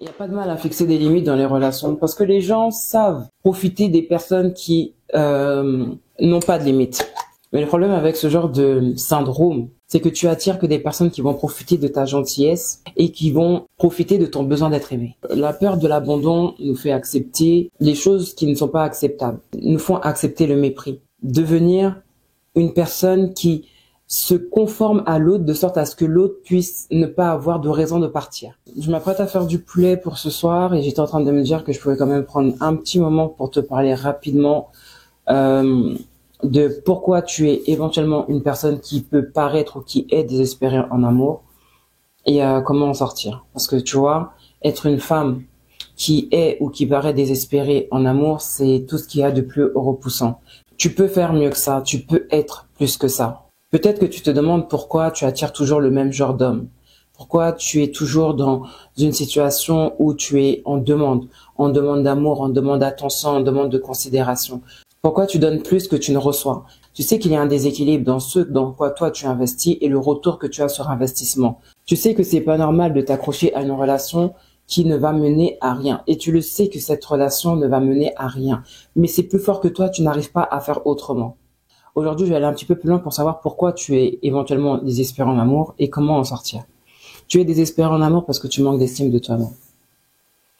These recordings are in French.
Il n'y a pas de mal à fixer des limites dans les relations parce que les gens savent profiter des personnes qui n'ont pas de limites. Mais le problème avec ce genre de syndrome, c'est que tu attires que des personnes qui vont profiter de ta gentillesse et qui vont profiter de ton besoin d'être aimé. La peur de l'abandon nous fait accepter les choses qui ne sont pas acceptables, nous font accepter le mépris, devenir une personne qui se conforme à l'autre de sorte à ce que l'autre puisse ne pas avoir de raison de partir. Je m'apprête à faire du poulet pour ce soir et j'étais en train de me dire que je pouvais quand même prendre un petit moment pour te parler rapidement de pourquoi tu es éventuellement une personne qui peut paraître ou qui est désespérée en amour et comment en sortir. Parce que tu vois, être une femme qui est ou qui paraît désespérée en amour, c'est tout ce qu'il y a de plus repoussant. Tu peux faire mieux que ça, tu peux être plus que ça. Peut-être que tu te demandes pourquoi tu attires toujours le même genre d'homme. Pourquoi tu es toujours dans une situation où tu es en demande d'amour, en demande d'attention, en demande de considération. Pourquoi tu donnes plus que tu ne reçois? Tu sais qu'il y a un déséquilibre dans ce dans quoi toi tu investis et le retour que tu as sur investissement. Tu sais que c'est pas normal de t'accrocher à une relation qui ne va mener à rien. Et tu le sais que cette relation ne va mener à rien. Mais c'est plus fort que toi, tu n'arrives pas à faire autrement. Aujourd'hui, je vais aller un petit peu plus loin pour savoir pourquoi tu es éventuellement désespéré en amour et comment en sortir. Tu es désespéré en amour parce que tu manques d'estime de toi-même.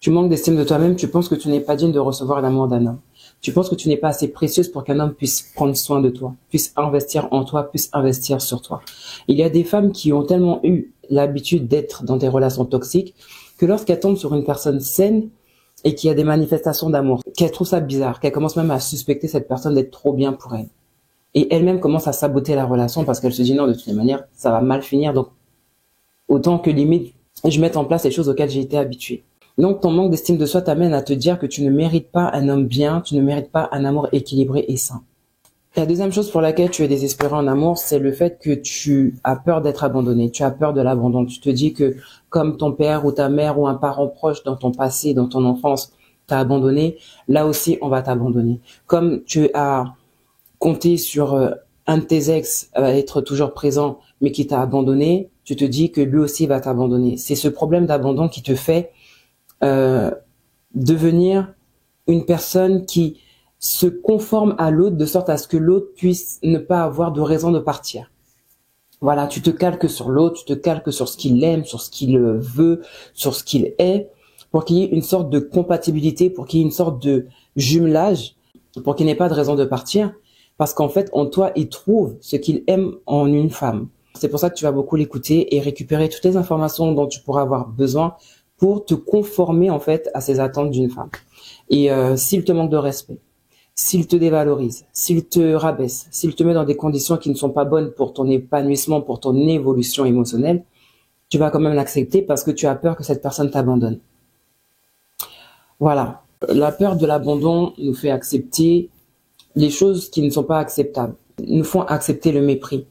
Tu manques d'estime de toi-même, tu penses que tu n'es pas digne de recevoir l'amour d'un homme. Tu penses que tu n'es pas assez précieuse pour qu'un homme puisse prendre soin de toi, puisse investir en toi, puisse investir sur toi. Il y a des femmes qui ont tellement eu l'habitude d'être dans des relations toxiques que lorsqu'elles tombent sur une personne saine et qui a des manifestations d'amour, qu'elles trouvent ça bizarre, qu'elles commencent même à suspecter cette personne d'être trop bien pour elle. Et elle-même commence à saboter la relation parce qu'elle se dit non, de toutes les manières, ça va mal finir. Donc, autant que limite, je mette en place les choses auxquelles j'ai été habituée. Donc, ton manque d'estime de soi t'amène à te dire que tu ne mérites pas un homme bien, tu ne mérites pas un amour équilibré et sain. La deuxième chose pour laquelle tu es désespéré en amour, c'est le fait que tu as peur d'être abandonné. Tu as peur de l'abandon. Tu te dis que comme ton père ou ta mère ou un parent proche dans ton passé, dans ton enfance, t'a abandonné, là aussi, on va t'abandonner. Comme tu as compté sur un de tes ex être toujours présent, mais qui t'a abandonné, tu te dis que lui aussi va t'abandonner. C'est ce problème d'abandon qui te fait devenir une personne qui se conforme à l'autre de sorte à ce que l'autre puisse ne pas avoir de raison de partir. Voilà, tu te calques sur l'autre, tu te calques sur ce qu'il aime, sur ce qu'il veut, sur ce qu'il est, pour qu'il y ait une sorte de compatibilité, pour qu'il y ait une sorte de jumelage, pour qu'il n'ait pas de raison de partir. Parce qu'en fait, en toi, il trouve ce qu'il aime en une femme. C'est pour ça que tu vas beaucoup l'écouter et récupérer toutes les informations dont tu pourras avoir besoin pour te conformer en fait à ces attentes d'une femme. Et s'il te manque de respect, s'il te dévalorise, s'il te rabaisse, s'il te met dans des conditions qui ne sont pas bonnes pour ton épanouissement, pour ton évolution émotionnelle, tu vas quand même l'accepter parce que tu as peur que cette personne t'abandonne. Voilà. La peur de l'abandon nous fait accepter les choses qui ne sont pas acceptables, nous font accepter le mépris,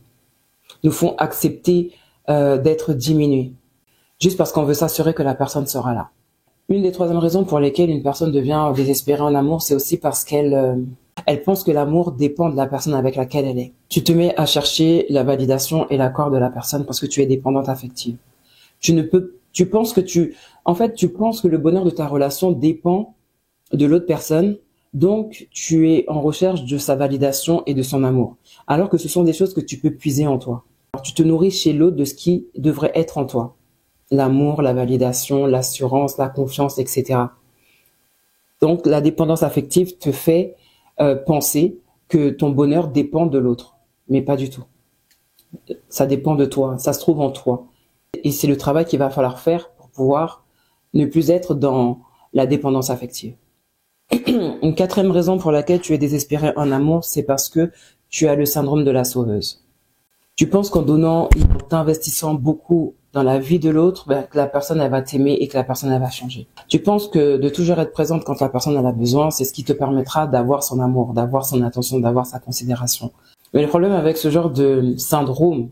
nous font accepter d'être diminués, juste parce qu'on veut s'assurer que la personne sera là. Une des troisièmes raisons pour lesquelles une personne devient désespérée en amour, c'est aussi parce qu'elle pense que l'amour dépend de la personne avec laquelle elle est. Tu te mets à chercher la validation et l'accord de la personne parce que tu es dépendante affective. Tu penses que le bonheur de ta relation dépend de l'autre personne. Donc, tu es en recherche de sa validation et de son amour, alors que ce sont des choses que tu peux puiser en toi. Alors, tu te nourris chez l'autre de ce qui devrait être en toi. L'amour, la validation, l'assurance, la confiance, etc. Donc, la dépendance affective te fait penser que ton bonheur dépend de l'autre, mais pas du tout. Ça dépend de toi, ça se trouve en toi. Et c'est le travail qu'il va falloir faire pour pouvoir ne plus être dans la dépendance affective. Une quatrième raison pour laquelle tu es désespéré en amour, c'est parce que tu as le syndrome de la sauveuse. Tu penses qu'en donnant et en t'investissant beaucoup dans la vie de l'autre, que la personne elle va t'aimer et que la personne elle va changer. Tu penses que de toujours être présente quand la personne elle a besoin, c'est ce qui te permettra d'avoir son amour, d'avoir son attention, d'avoir sa considération. Mais le problème avec ce genre de syndrome,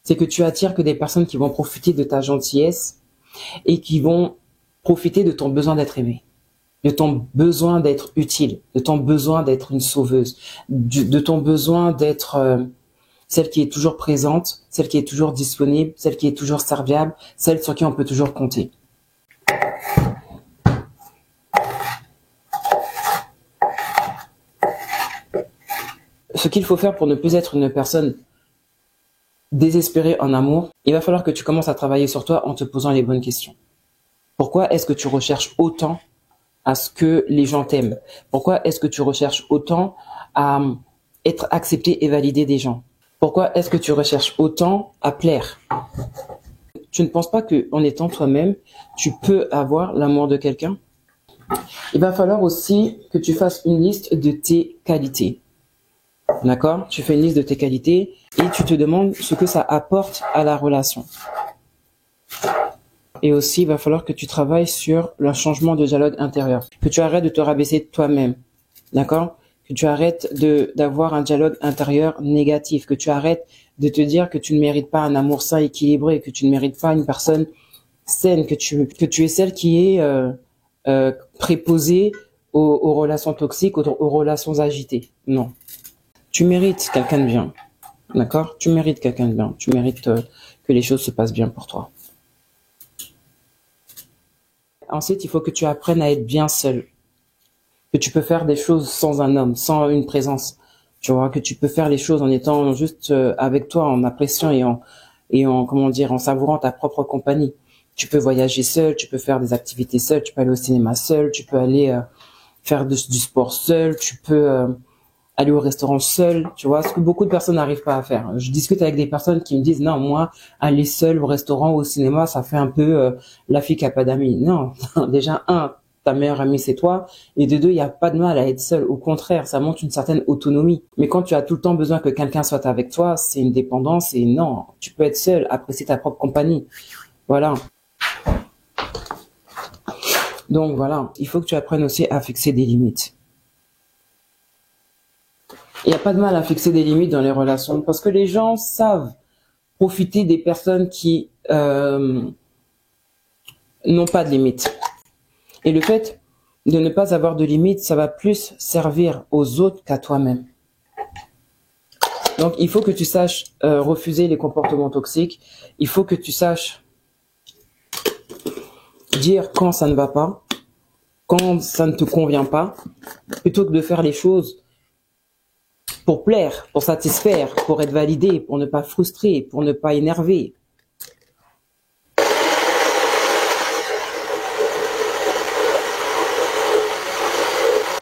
c'est que tu attires que des personnes qui vont profiter de ta gentillesse et qui vont profiter de ton besoin d'être aimé, de ton besoin d'être utile, de ton besoin d'être une sauveuse, de ton besoin d'être celle qui est toujours présente, celle qui est toujours disponible, celle qui est toujours serviable, celle sur qui on peut toujours compter. ce qu'il faut faire pour ne plus être une personne désespérée en amour, il va falloir que tu commences à travailler sur toi en te posant les bonnes questions. Pourquoi est-ce que tu recherches autant à ce que les gens t'aiment? Pourquoi est-ce que tu recherches autant à être accepté et validé des gens? Pourquoi est-ce que tu recherches autant à plaire? Tu ne penses pas qu'en étant toi-même, tu peux avoir l'amour de quelqu'un? Il va falloir aussi que tu fasses une liste de tes qualités. D'accord? Tu fais une liste de tes qualités et tu te demandes ce que ça apporte à la relation. Et aussi, il va falloir que tu travailles sur le changement de dialogue intérieur. Que tu arrêtes de te rabaisser toi-même. D'accord? Que tu arrêtes d'avoir un dialogue intérieur négatif. Que tu arrêtes de te dire que tu ne mérites pas un amour sain, équilibré. Que tu ne mérites pas une personne saine. Que tu es celle qui est préposée aux relations toxiques, aux relations agitées. Non. Tu mérites quelqu'un de bien. D'accord? Tu mérites quelqu'un de bien. Tu mérites que les choses se passent bien pour toi. Ensuite, il faut que tu apprennes à être bien seul. Que tu peux faire des choses sans un homme, sans une présence. Tu vois, que tu peux faire les choses en étant juste avec toi, en appréciant et en comment dire, en savourant ta propre compagnie. Tu peux voyager seul, tu peux faire des activités seul, tu peux aller au cinéma seul, tu peux aller faire du sport seul, tu peux aller au restaurant seul, tu vois, ce que beaucoup de personnes n'arrivent pas à faire. Je discute avec des personnes qui me disent non, moi, aller seul au restaurant ou au cinéma, ça fait un peu la fille qui a pas d'amis. Non, déjà ta meilleure amie c'est toi, et de deux, il y a pas de mal à être seul. Au contraire, ça montre une certaine autonomie. Mais quand tu as tout le temps besoin que quelqu'un soit avec toi, c'est une dépendance et non, tu peux être seul, apprécier ta propre compagnie. Voilà. Donc voilà, il faut que tu apprennes aussi à fixer des limites. Il n'y a pas de mal à fixer des limites dans les relations parce que les gens savent profiter des personnes qui n'ont pas de limites. Et le fait de ne pas avoir de limites, ça va plus servir aux autres qu'à toi-même. Donc, il faut que tu saches refuser les comportements toxiques. Il faut que tu saches dire quand ça ne va pas, quand ça ne te convient pas, plutôt que de faire les choses pour plaire, pour satisfaire, pour être validé, pour ne pas frustrer, pour ne pas énerver.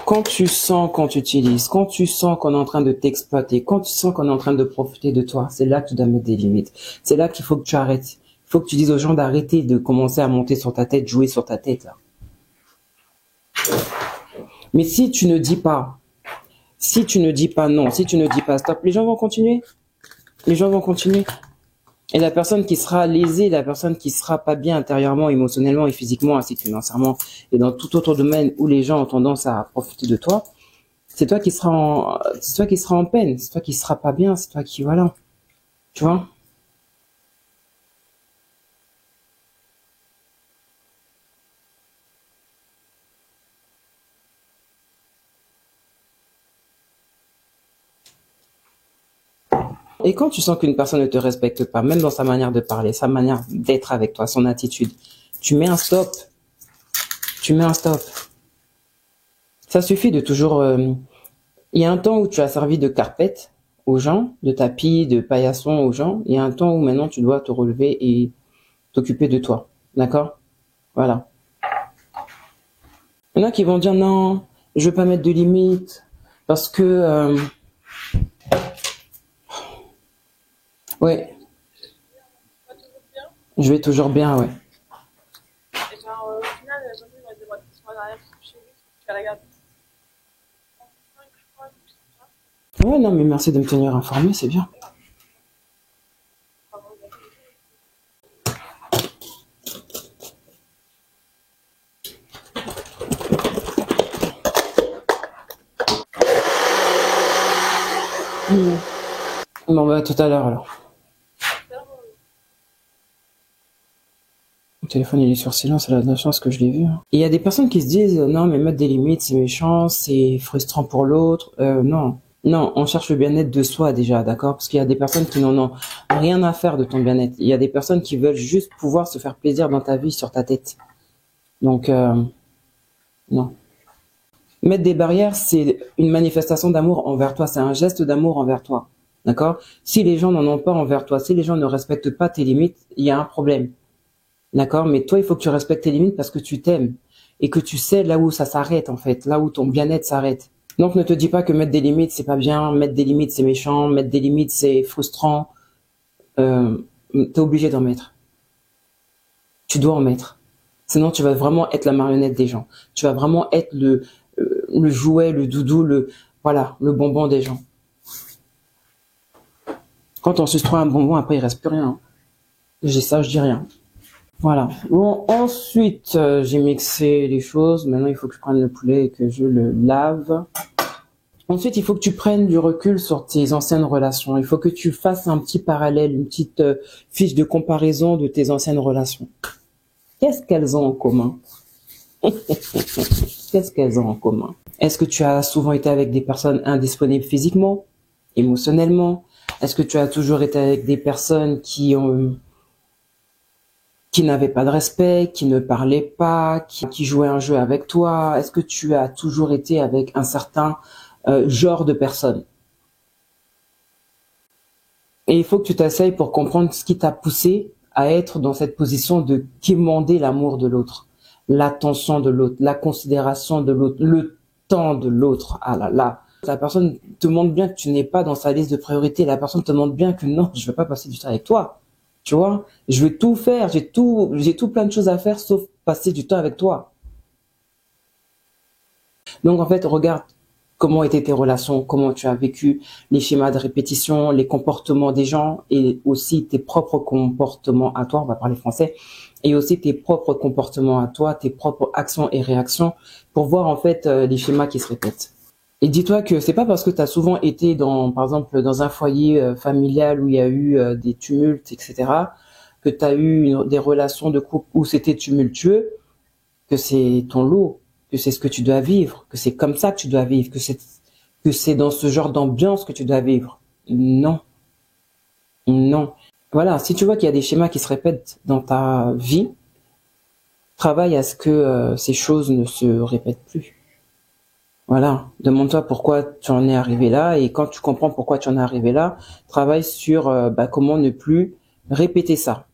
Quand tu sens qu'on t'utilise, quand tu sens qu'on est en train de t'exploiter, quand tu sens qu'on est en train de profiter de toi, c'est là que tu dois mettre des limites. C'est là qu'il faut que tu arrêtes. Il faut que tu dises aux gens d'arrêter de commencer à monter sur ta tête, jouer sur ta tête. Là. Mais si tu ne dis pas non, si tu ne dis pas stop, les gens vont continuer. Les gens vont continuer. Et la personne qui sera lésée, la personne qui sera pas bien intérieurement, émotionnellement et physiquement, ainsi que financièrement, et dans tout autre domaine où les gens ont tendance à profiter de toi, c'est toi qui seras en peine, c'est toi qui seras pas bien, c'est toi qui, voilà. Tu vois? Et quand tu sens qu'une personne ne te respecte pas, même dans sa manière de parler, sa manière d'être avec toi, son attitude, tu mets un stop. Tu mets un stop. Ça suffit de toujours... Il y a un temps où tu as servi de carpette aux gens, de tapis, de paillasson aux gens. Il y a un temps où maintenant tu dois te relever et t'occuper de toi. D'accord? Voilà. Il y en a qui vont dire non, je veux pas mettre de limites parce que... Ouais. Je vais toujours bien, ouais. Et genre, au final, jamais il va devoir te faire derrière chez lui, tu vas la garder. Ouais, non, mais merci de me tenir informé, c'est bien. Bon, bah, à tout à l'heure, alors. Le téléphone, il est sur silence, elle a de la chance que je l'ai vu. Hein. Et il y a des personnes qui se disent, non, mais mettre des limites, c'est méchant, c'est frustrant pour l'autre. Non. Non, on cherche le bien-être de soi déjà, d'accord? Parce qu'il y a des personnes qui n'en ont rien à faire de ton bien-être. Il y a des personnes qui veulent juste pouvoir se faire plaisir dans ta vie, sur ta tête. Donc, non. Mettre des barrières, c'est une manifestation d'amour envers toi, c'est un geste d'amour envers toi. D'accord? Si les gens n'en ont pas envers toi, si les gens ne respectent pas tes limites, il y a un problème. D'accord? Mais toi, il faut que tu respectes tes limites parce que tu t'aimes et que tu sais là où ça s'arrête en fait, là où ton bien-être s'arrête. Donc ne te dis pas que mettre des limites c'est pas bien, mettre des limites c'est méchant, mettre des limites c'est frustrant. T'es obligé d'en mettre. Tu dois en mettre. Sinon tu vas vraiment être la marionnette des gens. Tu vas vraiment être le jouet, le doudou, le bonbon des gens. Quand on suce trop un bonbon, après il reste plus rien. J'ai ça, je dis rien. Voilà. Bon, ensuite, j'ai mixé les choses. Maintenant, il faut que je prenne le poulet et que je le lave. Ensuite, il faut que tu prennes du recul sur tes anciennes relations. Il faut que tu fasses un petit parallèle, une petite fiche de comparaison de tes anciennes relations. Qu'est-ce qu'elles ont en commun? Qu'est-ce qu'elles ont en commun? Est-ce que tu as souvent été avec des personnes indisponibles physiquement, émotionnellement? Est-ce que tu as toujours été avec des personnes qui n'avaient pas de respect, qui ne parlaient pas, qui jouaient un jeu avec toi? Est-ce que tu as toujours été avec un certain genre de personne? Et il faut que tu t'asseyes pour comprendre ce qui t'a poussé à être dans cette position de quémander l'amour de l'autre, l'attention de l'autre, la considération de l'autre, le temps de l'autre. Ah là là. La personne te montre bien que tu n'es pas dans sa liste de priorités. La personne te montre bien que non, je ne veux pas passer du temps avec toi. Tu vois, je veux tout faire, j'ai tout plein de choses à faire sauf passer du temps avec toi. Donc en fait, regarde comment étaient tes relations, comment tu as vécu les schémas de répétition, les comportements des gens et aussi tes propres comportements à toi, on va parler français, et aussi tes propres comportements à toi, tes propres actions et réactions pour voir en fait les schémas qui se répètent. Et dis-toi que c'est pas parce que tu as souvent été par exemple, dans un foyer familial où il y a eu des tumultes, etc., que tu as eu des relations de couple où c'était tumultueux, que c'est ton lot, que c'est ce que tu dois vivre, que c'est comme ça que tu dois vivre, que c'est dans ce genre d'ambiance que tu dois vivre. Non, non. Voilà, si tu vois qu'il y a des schémas qui se répètent dans ta vie, travaille à ce que ces choses ne se répètent plus. Voilà, demande-toi pourquoi tu en es arrivé là et quand tu comprends pourquoi tu en es arrivé là, travaille sur comment ne plus répéter ça.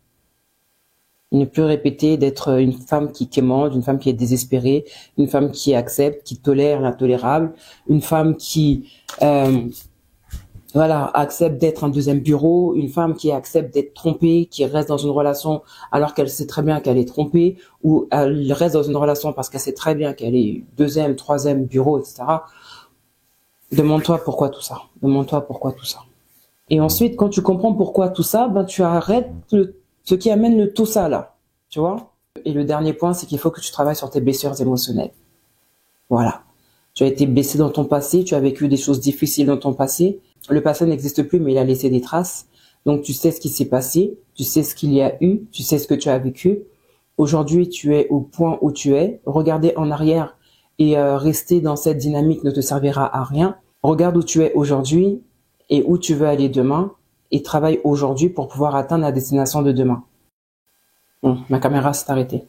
Ne plus répéter d'être une femme qui quémande, une femme qui est désespérée, une femme qui accepte, qui tolère l'intolérable, une femme qui accepte d'être un deuxième bureau, une femme qui accepte d'être trompée, qui reste dans une relation alors qu'elle sait très bien qu'elle est trompée, ou elle reste dans une relation parce qu'elle sait très bien qu'elle est deuxième, troisième bureau, etc. Demande-toi pourquoi tout ça. Demande-toi pourquoi tout ça. Et ensuite, quand tu comprends pourquoi tout ça, tu arrêtes ce qui amène le tout ça là. Tu vois? Et le dernier point, c'est qu'il faut que tu travailles sur tes blessures émotionnelles. Voilà. Tu as été blessé dans ton passé, tu as vécu des choses difficiles dans ton passé. Le passé n'existe plus, mais il a laissé des traces. Donc, tu sais ce qui s'est passé, tu sais ce qu'il y a eu, tu sais ce que tu as vécu. Aujourd'hui, tu es au point où tu es. Regarder en arrière et rester dans cette dynamique ne te servira à rien. Regarde où tu es aujourd'hui et où tu veux aller demain et travaille aujourd'hui pour pouvoir atteindre la destination de demain. Bon, ma caméra s'est arrêtée.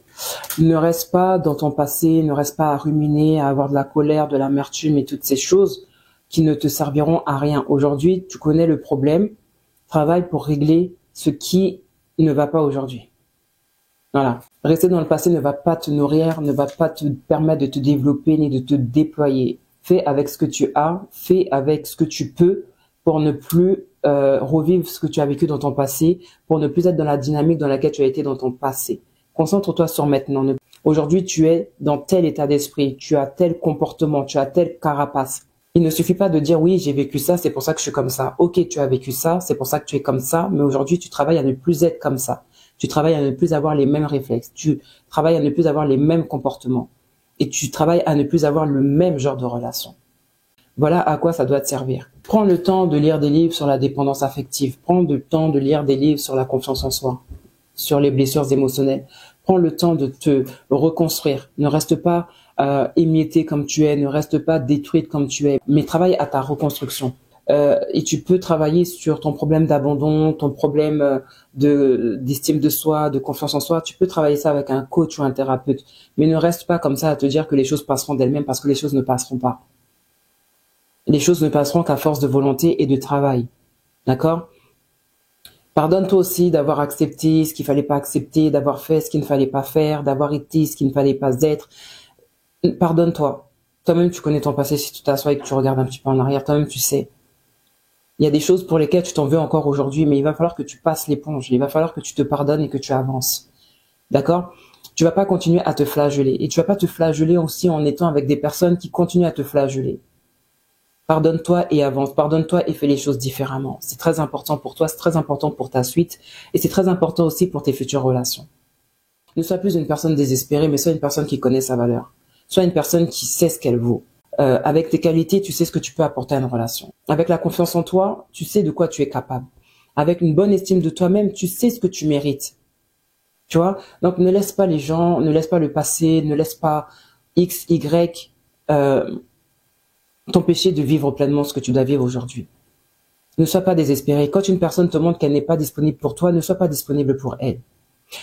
Ne reste pas dans ton passé, ne reste pas à ruminer, à avoir de la colère, de l'amertume et toutes ces choses qui ne te serviront à rien. Aujourd'hui, tu connais le problème, travaille pour régler ce qui ne va pas aujourd'hui. Voilà. Rester dans le passé ne va pas te nourrir, ne va pas te permettre de te développer ni de te déployer. Fais avec ce que tu as, fais avec ce que tu peux pour ne plus revivre ce que tu as vécu dans ton passé, pour ne plus être dans la dynamique dans laquelle tu as été dans ton passé. Concentre-toi sur maintenant. Aujourd'hui, tu es dans tel état d'esprit, tu as tel comportement, tu as telle carapace. Il ne suffit pas de dire oui, j'ai vécu ça, c'est pour ça que je suis comme ça. Ok, tu as vécu ça, c'est pour ça que tu es comme ça, mais aujourd'hui, tu travailles à ne plus être comme ça. Tu travailles à ne plus avoir les mêmes réflexes. Tu travailles à ne plus avoir les mêmes comportements. Et tu travailles à ne plus avoir le même genre de relation. Voilà à quoi ça doit te servir. Prends le temps de lire des livres sur la dépendance affective. Prends le temps de lire des livres sur la confiance en soi, sur les blessures émotionnelles. Prends le temps de te reconstruire. Ne reste pas émietté comme tu es, ne reste pas détruite comme tu es, mais travaille à ta reconstruction. et tu peux travailler sur ton problème d'abandon, ton problème d'estime de soi, de confiance en soi. Tu peux travailler ça avec un coach ou un thérapeute, mais ne reste pas comme ça à te dire que les choses passeront d'elles-mêmes parce que les choses ne passeront pas. Les choses ne passeront qu'à force de volonté et de travail. D'accord? Pardonne-toi aussi d'avoir accepté ce qu'il fallait pas accepter, d'avoir fait ce qu'il ne fallait pas faire, d'avoir été ce qu'il ne fallait pas être. Pardonne-toi. Toi-même, tu connais ton passé. Si tu t'assois et que tu regardes un petit peu en arrière, toi-même, tu sais. Il y a des choses pour lesquelles tu t'en veux encore aujourd'hui, mais il va falloir que tu passes l'éponge. Il va falloir que tu te pardonnes et que tu avances. D'accord? Tu vas pas continuer à te flageller. Et tu vas pas te flageller aussi en étant avec des personnes qui continuent à te flageller. Pardonne-toi et avance. Pardonne-toi et fais les choses différemment. C'est très important pour toi, c'est très important pour ta suite et c'est très important aussi pour tes futures relations. Ne sois plus une personne désespérée, mais sois une personne qui connaît sa valeur. Sois une personne qui sait ce qu'elle vaut. Avec tes qualités, tu sais ce que tu peux apporter à une relation. Avec la confiance en toi, tu sais de quoi tu es capable. Avec une bonne estime de toi-même, tu sais ce que tu mérites. Tu vois? Donc ne laisse pas les gens, ne laisse pas le passé, ne laisse pas X, Y t'empêcher de vivre pleinement ce que tu dois vivre aujourd'hui. Ne sois pas désespéré. Quand une personne te montre qu'elle n'est pas disponible pour toi, ne sois pas disponible pour elle.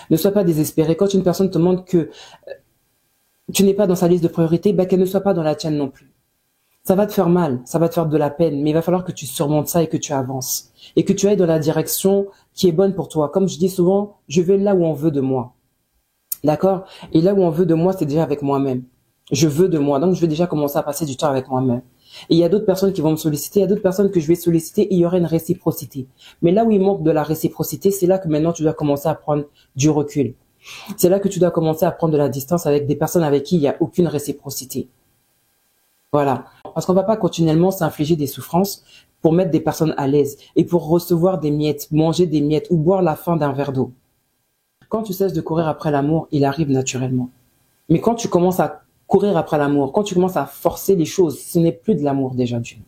Ne sois pas désespéré. Quand une personne te montre que tu n'es pas dans sa liste de priorités, qu'elle ne soit pas dans la tienne non plus. Ça va te faire mal, ça va te faire de la peine, mais il va falloir que tu surmontes ça et que tu avances. Et que tu ailles dans la direction qui est bonne pour toi. Comme je dis souvent, je vais là où on veut de moi. D'accord? Et là où on veut de moi, c'est déjà avec moi-même. Je veux de moi, donc je vais déjà commencer à passer du temps avec moi-même. Et il y a d'autres personnes qui vont me solliciter, il y a d'autres personnes que je vais solliciter et il y aura une réciprocité. Mais là où il manque de la réciprocité, c'est là que maintenant tu dois commencer à prendre du recul. C'est là que tu dois commencer à prendre de la distance avec des personnes avec qui il n'y a aucune réciprocité. Voilà. Parce qu'on ne va pas continuellement s'infliger des souffrances pour mettre des personnes à l'aise et pour recevoir des miettes, manger des miettes ou boire la fin d'un verre d'eau. Quand tu cesses de courir après l'amour, il arrive naturellement. Mais quand tu commences à courir après l'amour, quand tu commences à forcer les choses, ce n'est plus de l'amour déjà d'une.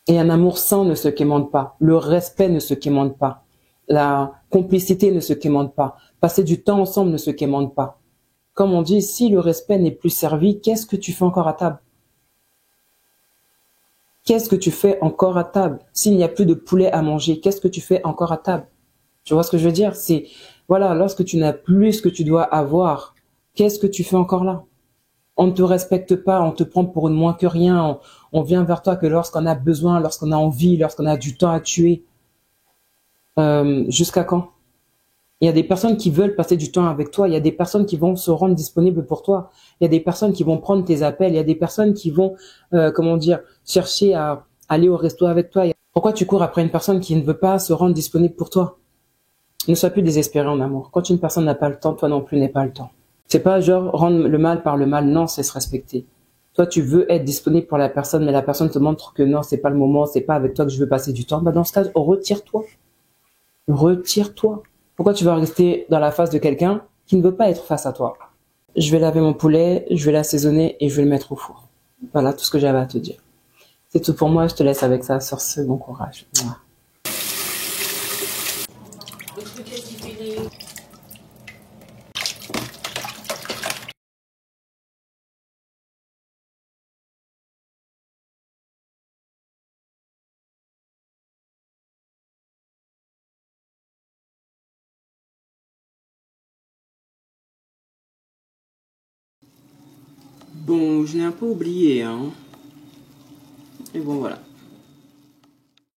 Et un amour sain ne se quémande pas. Le respect ne se quémande pas. La complicité ne se quémande pas. Passer du temps ensemble ne se quémande pas. Comme on dit, si le respect n'est plus servi, qu'est-ce que tu fais encore à table? Qu'est-ce que tu fais encore à table? S'il n'y a plus de poulet à manger, qu'est-ce que tu fais encore à table? Tu vois ce que je veux dire? C'est, voilà, lorsque tu n'as plus ce que tu dois avoir, qu'est-ce que tu fais encore là? On ne te respecte pas, on te prend pour une moins que rien, on vient vers toi que lorsqu'on a besoin, lorsqu'on a envie, lorsqu'on a du temps à tuer. Jusqu'à quand? Il y a des personnes qui veulent passer du temps avec toi, il y a des personnes qui vont se rendre disponibles pour toi, il y a des personnes qui vont prendre tes appels, il y a des personnes qui vont, comment dire, chercher à aller au resto avec toi. Pourquoi tu cours après une personne qui ne veut pas se rendre disponible pour toi? Ne sois plus désespéré en amour. Quand une personne n'a pas le temps, toi non plus n'es pas le temps. C'est pas genre rendre le mal par le mal, non, c'est se respecter. Toi, tu veux être disponible pour la personne, mais la personne te montre que non, c'est pas le moment, c'est pas avec toi que je veux passer du temps. Dans ce cas, retire-toi. Retire-toi. Pourquoi tu vas rester dans la face de quelqu'un qui ne veut pas être face à toi? Je vais laver mon poulet, je vais l'assaisonner et je vais le mettre au four. Voilà tout ce que j'avais à te dire. C'est tout pour moi, je te laisse avec ça. Sur ce, bon courage. Mouah. Bon, je l'ai un peu oublié, hein. Et bon, voilà.